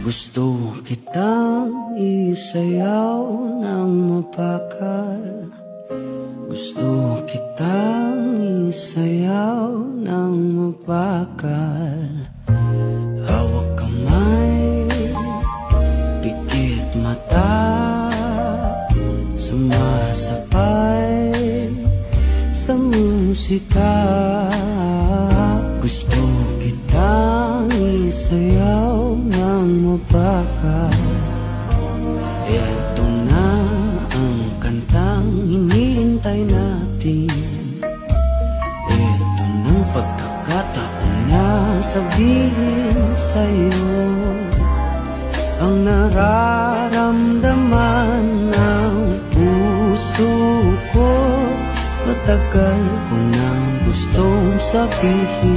Gusto kitang isayaw ng mapakal. Gusto kitang isayaw ng mapakal. Hawak kamay, pikit mata, sumasabay sa musika. Gusto kitang isayaw ng mapakal. Eto na ang kantang hinihintay natin. Eto ng pagkakataon na sabihin sa'yo ang nararamdaman ng puso ko. Matagal ko nang gustong sabihin.